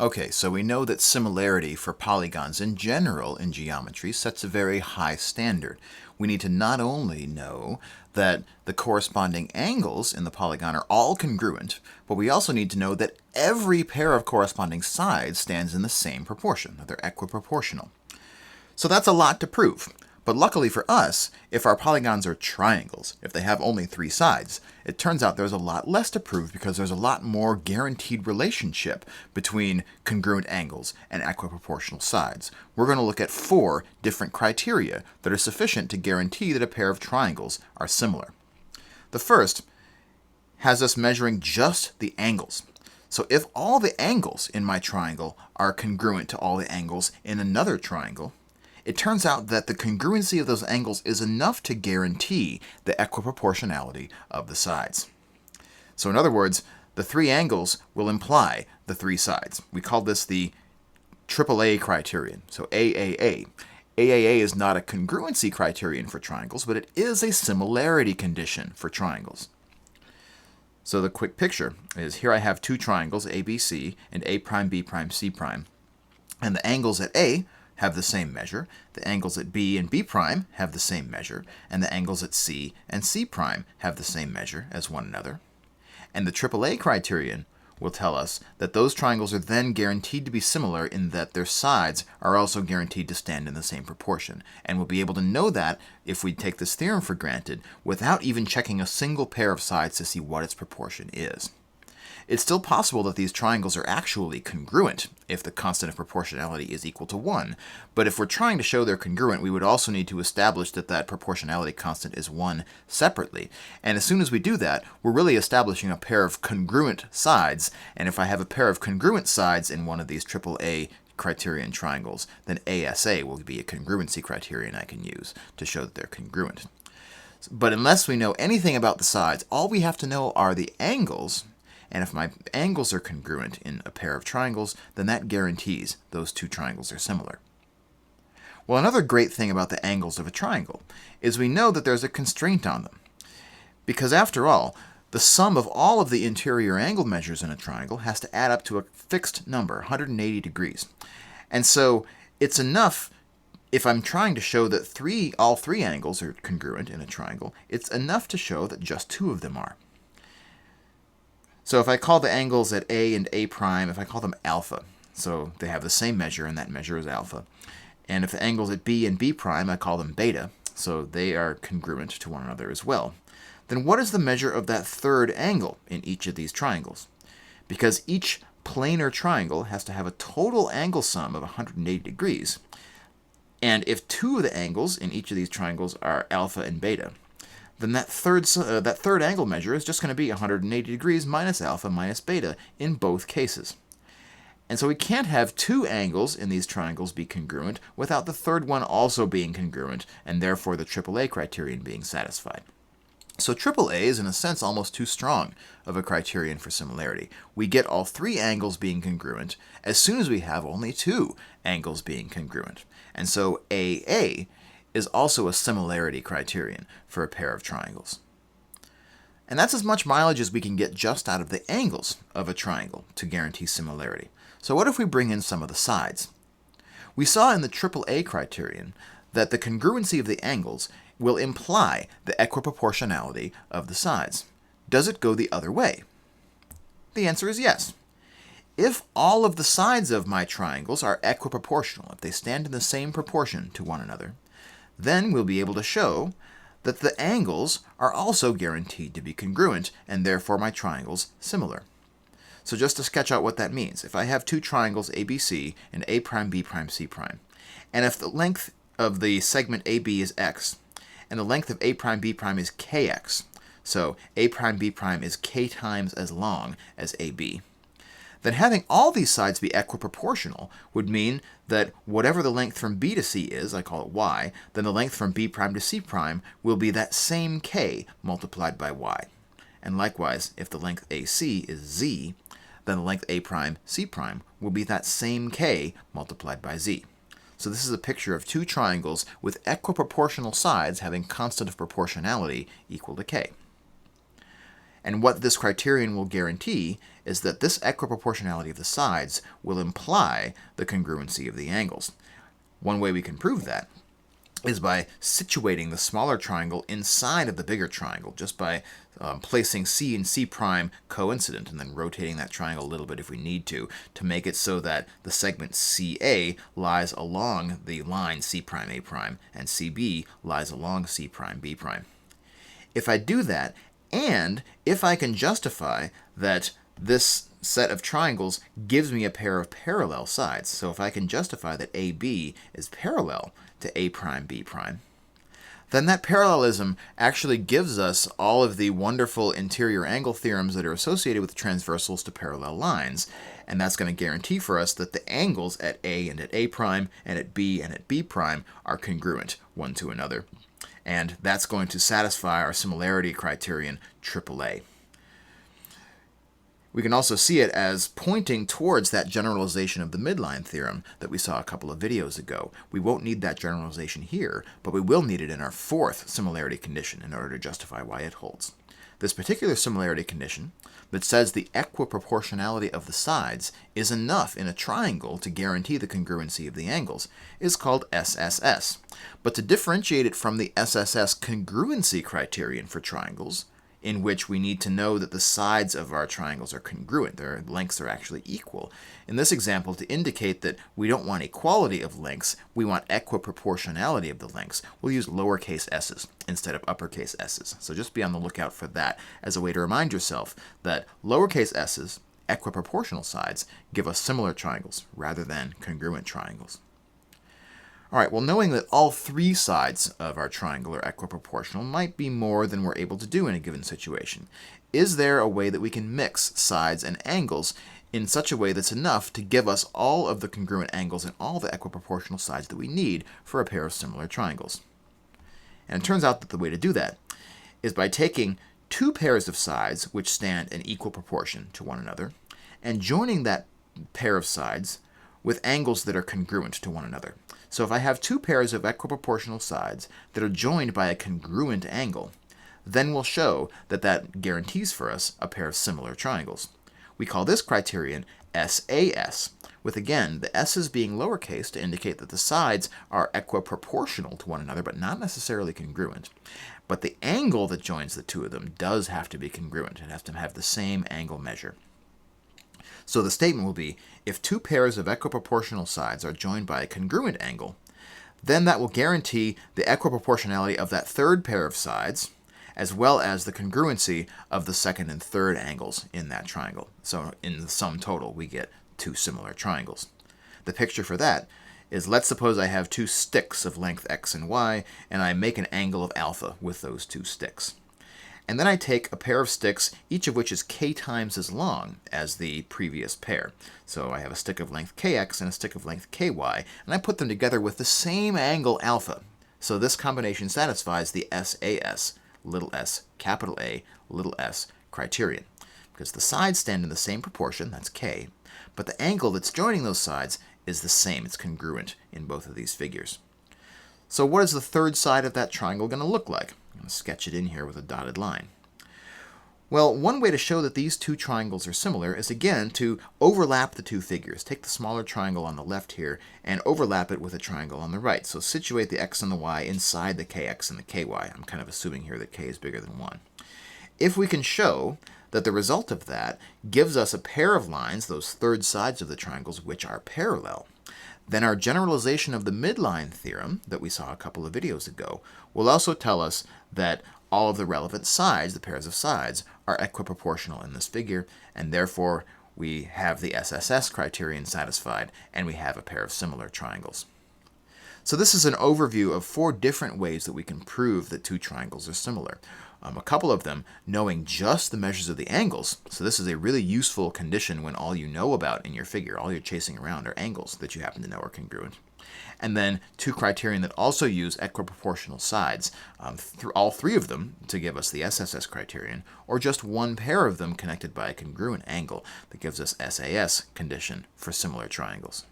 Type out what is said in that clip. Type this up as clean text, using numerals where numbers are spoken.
Okay, so we know that similarity for polygons in general in geometry sets a very high standard. We need to not only know that the corresponding angles in the polygon are all congruent, but we also need to know that every pair of corresponding sides stands in the same proportion, that they're equiproportional. So that's a lot to prove. But luckily for us, if our polygons are triangles, if they have only three sides, it turns out there's a lot less to prove because there's a lot more guaranteed relationship between congruent angles and equiproportional sides. We're going to look at 4 different criteria that are sufficient to guarantee that a pair of triangles are similar. The first has us measuring just the angles. So if all the angles in my triangle are congruent to all the angles in another triangle, it turns out that the congruency of those angles is enough to guarantee the equiproportionality of the sides. So in other words, the 3 angles will imply the 3 sides. We call this the AAA criterion, so AAA. AAA is not a congruency criterion for triangles, but it is a similarity condition for triangles. So the quick picture is here I have 2 triangles, ABC and A prime, B prime, C prime. And the angles at A have the same measure, the angles at B and B prime have the same measure, and the angles at C and C prime have the same measure as one another. And the AAA criterion will tell us that those triangles are then guaranteed to be similar in that their sides are also guaranteed to stand in the same proportion. And we'll be able to know that if we take this theorem for granted without even checking a single pair of sides to see what its proportion is. It's still possible that these triangles are actually congruent if the constant of proportionality is equal to 1, but if we're trying to show they're congruent, we would also need to establish that that proportionality constant is 1 separately. And as soon as we do that, we're really establishing a pair of congruent sides, and if I have a pair of congruent sides in one of these AAA criterion triangles, then ASA will be a congruency criterion I can use to show that they're congruent. But unless we know anything about the sides, all we have to know are the angles. And if my angles are congruent in a pair of triangles, then that guarantees those 2 triangles are similar. Well, another great thing about the angles of a triangle is we know that there's a constraint on them. Because after all, the sum of all of the interior angle measures in a triangle has to add up to a fixed number, 180 degrees. And so it's enough, if I'm trying to show that all three angles are congruent in a triangle, it's enough to show that just 2 of them are. So if I call the angles at A and A prime, if I call them alpha, so they have the same measure and that measure is alpha. And if the angles at B and B prime, I call them beta, so they are congruent to one another as well. Then what is the measure of that third angle in each of these triangles? Because each planar triangle has to have a total angle sum of 180 degrees. And if 2 of the angles in each of these triangles are alpha and beta, then that third angle measure is just going to be 180 degrees minus alpha minus beta in both cases. And so we can't have 2 angles in these triangles be congruent without the third one also being congruent, and therefore the AAA criterion being satisfied. So AAA is in a sense almost too strong of a criterion for similarity. We get all 3 angles being congruent as soon as we have only 2 angles being congruent. And so AA is also a similarity criterion for a pair of triangles. And that's as much mileage as we can get just out of the angles of a triangle to guarantee similarity. So what if we bring in some of the sides? We saw in the AAA criterion that the congruency of the angles will imply the equiproportionality of the sides. Does it go the other way? The answer is yes. If all of the sides of my triangles are equiproportional, if they stand in the same proportion to one another, then we'll be able to show that the angles are also guaranteed to be congruent, and therefore my triangles similar. So just to sketch out what that means, if I have 2 triangles ABC and A prime, B prime, C prime, and if the length of the segment AB is x, and the length of A prime, B prime is kx, so A prime, B prime is k times as long as AB, then having all these sides be equiproportional would mean that whatever the length from B to C is, I call it y, then the length from B prime to C prime will be that same k multiplied by y. And likewise, if the length AC is z, then the length A prime, C prime will be that same k multiplied by z. So this is a picture of 2 triangles with equiproportional sides having constant of proportionality equal to k. And what this criterion will guarantee is that this equiproportionality of the sides will imply the congruency of the angles. One way we can prove that is by situating the smaller triangle inside of the bigger triangle, just by placing C and C prime coincident and then rotating that triangle a little bit if we need to make it so that the segment CA lies along the line C prime A prime and CB lies along C prime B prime. If I do that, and if I can justify that this set of triangles gives me a pair of parallel sides, so if I can justify that AB is parallel to A prime B prime, then that parallelism actually gives us all of the wonderful interior angle theorems that are associated with transversals to parallel lines. And that's going to guarantee for us that the angles at A and at A prime and at B and at B prime are congruent one to another. And that's going to satisfy our similarity criterion AAA. We can also see it as pointing towards that generalization of the midline theorem that we saw a couple of videos ago. We won't need that generalization here, but we will need it in our fourth similarity condition in order to justify why it holds. This particular similarity condition that says the equiproportionality of the sides is enough in a triangle to guarantee the congruency of the angles is called SSS. But to differentiate it from the SSS congruency criterion for triangles, in which we need to know that the sides of our triangles are congruent, their lengths are actually equal. In this example, to indicate that we don't want equality of lengths, we want equiproportionality of the lengths, we'll use lowercase s's instead of uppercase s's. So just be on the lookout for that as a way to remind yourself that lowercase s's, equiproportional sides, give us similar triangles rather than congruent triangles. All right, well, knowing that all three sides of our triangle are equiproportional might be more than we're able to do in a given situation. Is there a way that we can mix sides and angles in such a way that's enough to give us all of the congruent angles and all the equiproportional sides that we need for a pair of similar triangles? And it turns out that the way to do that is by taking two pairs of sides which stand in equal proportion to one another and joining that pair of sides with angles that are congruent to one another. So if I have two pairs of equiproportional sides that are joined by a congruent angle, then we'll show that that guarantees for us a pair of similar triangles. We call this criterion SAS, with again the s's being lowercase to indicate that the sides are equiproportional to one another but not necessarily congruent. But the angle that joins the two of them does have to be congruent. It has to have the same angle measure. So the statement will be, if two pairs of equiproportional sides are joined by a congruent angle, then that will guarantee the equiproportionality of that third pair of sides, as well as the congruency of the second and third angles in that triangle. So in the sum total, we get two similar triangles. The picture for that is, let's suppose I have two sticks of length x and y, and I make an angle of alpha with those two sticks. And then I take a pair of sticks, each of which is k times as long as the previous pair. So I have a stick of length kx and a stick of length ky, and I put them together with the same angle alpha. So this combination satisfies the SAS, little s, capital A, little s criterion. Because the sides stand in the same proportion, that's k, but the angle that's joining those sides is the same, it's congruent in both of these figures. So what is the third side of that triangle going to look like? I'm going to sketch it in here with a dotted line. Well, one way to show that these two triangles are similar is again to overlap the two figures. Take the smaller triangle on the left here and overlap it with a triangle on the right. So situate the x and the y inside the kx and the ky. I'm kind of assuming here that k is bigger than 1. If we can show that the result of that gives us a pair of lines, those third sides of the triangles, which are parallel, then our generalization of the midline theorem that we saw a couple of videos ago will also tell us that all of the relevant sides, the pairs of sides, are equiproportional in this figure, and therefore we have the SSS criterion satisfied, and we have a pair of similar triangles. So this is an overview of 4 different ways that we can prove that two triangles are similar. A couple of them knowing just the measures of the angles. So this is a really useful condition when all you know about in your figure, all you're chasing around, are angles that you happen to know are congruent. And then 2 criterion that also use equiproportional sides, all 3 of them to give us the SSS criterion, or just one pair of them connected by a congruent angle that gives us SAS condition for similar triangles.